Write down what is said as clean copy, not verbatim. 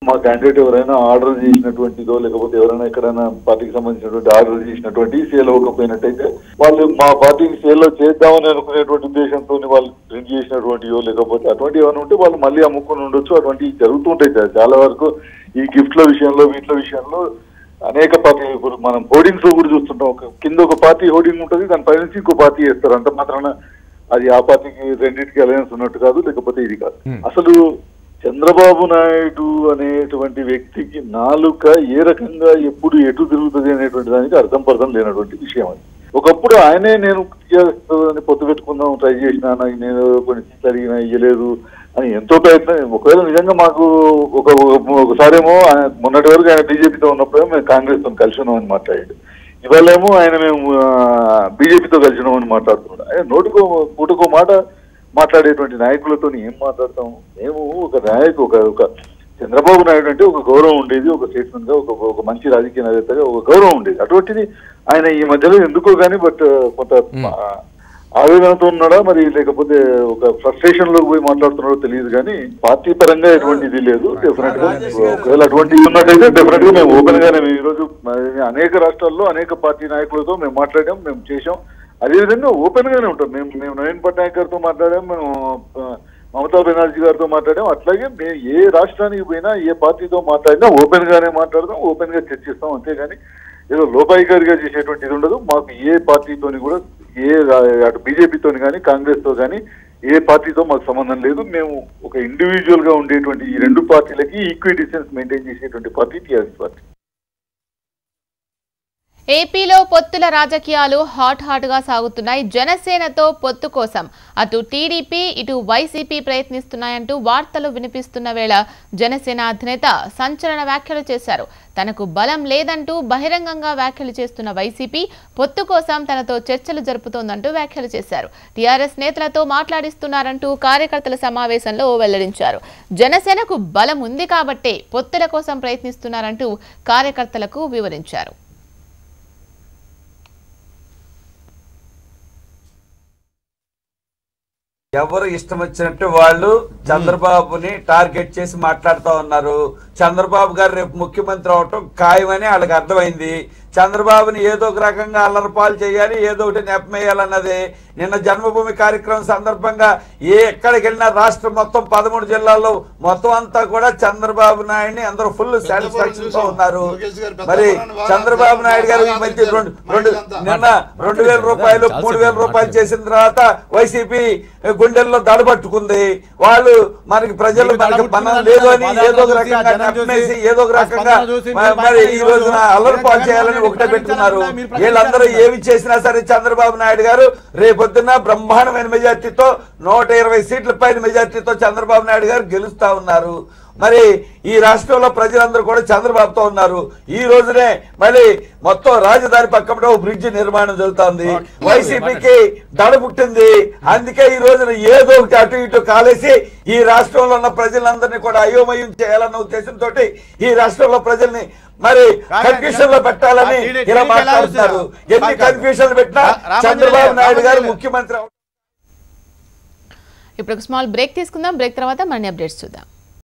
మా క్యాండిడేట్ ఎవరైనా ఆర్డర్ చేసినటువంటిదో లేకపోతే ఎవరైనా ఎక్కడైనా పార్టీకి సంబంధించినటువంటి ఆర్డర్ చేసినటువంటి సేల్ అవ్వకపోయినట్టయితే వాళ్ళు మా పార్టీకి సేల్ లో చేద్దామని అనుకునేటువంటి ఉద్దేశంతో వాళ్ళు ప్రింట్ చేసినటువంటివో లేకపోతే అటువంటి ఏమైనా ఉంటే వాళ్ళు మళ్ళీ అమ్ముకుని ఉండొచ్చు. అటువంటివి జరుగుతుంటాయి చాలా వరకు. ఈ గిఫ్ట్ల విషయంలో వీటిల విషయంలో అనేక పార్టీ ఇప్పుడు మనం హోర్డింగ్స్ కూడా చూస్తుంటాం. కింద ఒక పార్టీ హోర్డింగ్ ఉంటుంది, దాని పై నుంచి ఇంకో పార్టీ వేస్తారు. అంత మాత్రాన అది ఆ పార్టీకి రెండింటికి అలయన్స్ ఉన్నట్టు కాదు, లేకపోతే ఇది కాదు. అసలు చంద్రబాబు నాయుడు అనేటువంటి వ్యక్తికి నాలుక ఏ రకంగా ఎప్పుడు ఎటు తిరుగుతుంది అనేటువంటి దానికి అర్థం పర్థం లేనటువంటి విషయం అది. ఒకప్పుడు ఆయనే నేను చేస్తానని పొత్తు పెట్టుకుందాం ట్రై చేసినా, నేను కొన్ని అడిగినా ఇయ్యలేదు అని ఎంతో ప్రయత్నం. ఒకవేళ నిజంగా మాకు ఒకసారేమో మొన్నటి వరకు ఆయన బీజేపీతో ఉన్నప్పుడే మేము కాంగ్రెస్ తో కలిసి ఉన్నామని మాట్లాడాడు. ఇవాళేమో ఆయన మేము బీజేపీతో కలిసినామని మాట్లాడుతున్నాడు. ఆయన నోటికో పూటకో మాట మాట్లాడేటువంటి నాయకులతో ఏం మాట్లాడతాము మేము? ఒక చంద్రబాబు నాయుడు అంటే ఒక గౌరవం ఉండేది, ఒక స్టేట్మెంట్ గా ఒక మంచి రాజకీయ నేతగా ఒక గౌరవం ఉండేది. అటువంటిది ఆయన ఈ మధ్యలో ఎందుకో గానీ కొంత ఆవేదనతో ఉన్నాడా మరి లేకపోతే ఒక ఫ్రస్ట్రేషన్ లోకి పోయి మాట్లాడుతున్నాడో తెలియదు కానీ పార్టీ పరంగా ఎటువంటిది లేదు. డెఫినెట్ గా ఒకవేళ అటువంటిది ఉన్నట్టయితే డెఫినెట్ గా మేము ఓపెన్ గానే ఈ రోజు అనేక రాష్ట్రాల్లో అనేక పార్టీ నాయకులతో మేము మాట్లాడాం, మేము చేశాం. అదేవిధంగా ఓపెన్ గానే ఉంటాం. మేము నవీన్ పట్నాయక్ గారితో మాట్లాడాం, మేము మమతా బెనర్జీ గారితో మాట్లాడాం. అట్లాగే మేము ఏ రాష్ట్రానికి పోయినా ఏ పార్టీతో మాట్లాడినా ఓపెన్ గానే మాట్లాడదాం, ఓపెన్ గా చర్చిస్తాం. అంతేగాని ఏదో లోపాయికారిగా చేసేటువంటిది ఉండదు. మాకు ఏ పార్టీతోని కూడా అటు బీజేపీతోని కానీ కాంగ్రెస్ తో కానీ ఏ పార్టీతో మాకు సంబంధం లేదు. మేము ఒక ఇండివిజువల్ గా ఉండేటువంటి ఈ రెండు పార్టీలకి ఈక్వి డిస్టెన్స్ మెయింటైన్ చేసేటువంటి పార్టీ టీఆర్ఎస్ పార్టీ. ఏపీలో పొత్తుల రాజకీయాలు హాట్ గా సాగుతున్నాయి. జనసేనతో పొత్తు కోసం అటు టీడీపీ ఇటు వైసీపీ ప్రయత్నిస్తున్నాయంటూ వార్తలు వినిపిస్తున్న వేళ జనసేన అధినేత సంచలన వ్యాఖ్యలు చేశారు. తనకు బలం లేదంటూ బహిరంగంగా వ్యాఖ్యలు చేస్తున్న వైసీపీ పొత్తు కోసం తనతో చర్చలు జరుపుతోందంటూ వ్యాఖ్యలు చేశారు. టీఆర్ఎస్ నేతలతో మాట్లాడిస్తున్నారంటూ కార్యకర్తల సమావేశంలో వెల్లడించారు. జనసేనకు బలం ఉంది కాబట్టే పొత్తుల కోసం ప్రయత్నిస్తున్నారంటూ కార్యకర్తలకు వివరించారు. ఎవరు ఇష్టం వచ్చినట్టు వాళ్ళు చంద్రబాబుని టార్గెట్ చేసి మాట్లాడుతూ ఉన్నారు. చంద్రబాబు గారు రేపు ముఖ్యమంత్రి అవటం ఖాయమని వాళ్ళకి అర్థమైంది. చంద్రబాబుని ఏదో ఒక రకంగా అల్లరిపాలు చేయాలి, ఏదో ఒకటి నెపమేయాలన్నది. నిన్న జన్మభూమి కార్యక్రమం సందర్భంగా ఎక్కడికి వెళ్ళినా రాష్ట్రం మొత్తం 13 జిల్లాల్లో మొత్తం అంతా కూడా చంద్రబాబు నాయుడిని అందరూ ఫుల్ సాటిస్ఫాక్షన్ తో ఉన్నారు. మరి చంద్రబాబు నాయుడు గారు ఈ మధ్య నిన్న 2,000 రూపాయలు 3,000 రూపాయలు చేసిన తర్వాత వైసీపీ గుండెల్లో దడబట్టుకుంది. వాళ్ళు మనకి ప్రజలు మనకి బలం లేదు అని ఏదో ఒక రకంగా నెప్పేసి ఏదో ఒక రకంగా మరి ఈ రోజున అల్లరిపాలు చేయాలని ఒకటే పెట్టుకున్నారు. వీళ్ళందరూ ఏమి చేసినా సరే చంద్రబాబు నాయుడు గారు రేపొద్దున బ్రహ్మాండమైన మెజార్టీతో 120 సీట్ల పైన మెజార్టీతో చంద్రబాబు నాయుడు గారు గెలుస్తా ఉన్నారు. మరి ఈ రాష్ట్రంలో ప్రజలందరూ కూడా చంద్రబాబుతో ఉన్నారు. ఈ రోజునే మళ్ళీ మొత్తం రాజధాని పక్కన బ్రిడ్జ్ నిర్మాణం జరుగుతుంది. వైసీపీకి దడ పుట్టింది. అందుకే ఈ రోజున ఏదో ఒకటి అటు ఇటు కాలేసి ఈ రాష్ట్రంలో ఉన్న ప్రజలందరినీ కూడా అయోమయం చేయాలన్న ఉద్దేశంతో ఈ రాష్ట్రంలో ప్రజల్ని మరి కన్ఫ్యూషన్ లో పెట్టాలని ఇలా మాట్లాడుతున్నారు. ఎన్ని కన్ఫ్యూషన్ పెట్టినా చంద్రబాబు నాయుడు గారు ముఖ్యమంత్రి. ఇప్పుడు ఒక స్మాల్ బ్రేక్ తీసుకుందాం. బ్రేక్ తర్వాత మరిన్ని అప్డేట్స్ చూద్దాం.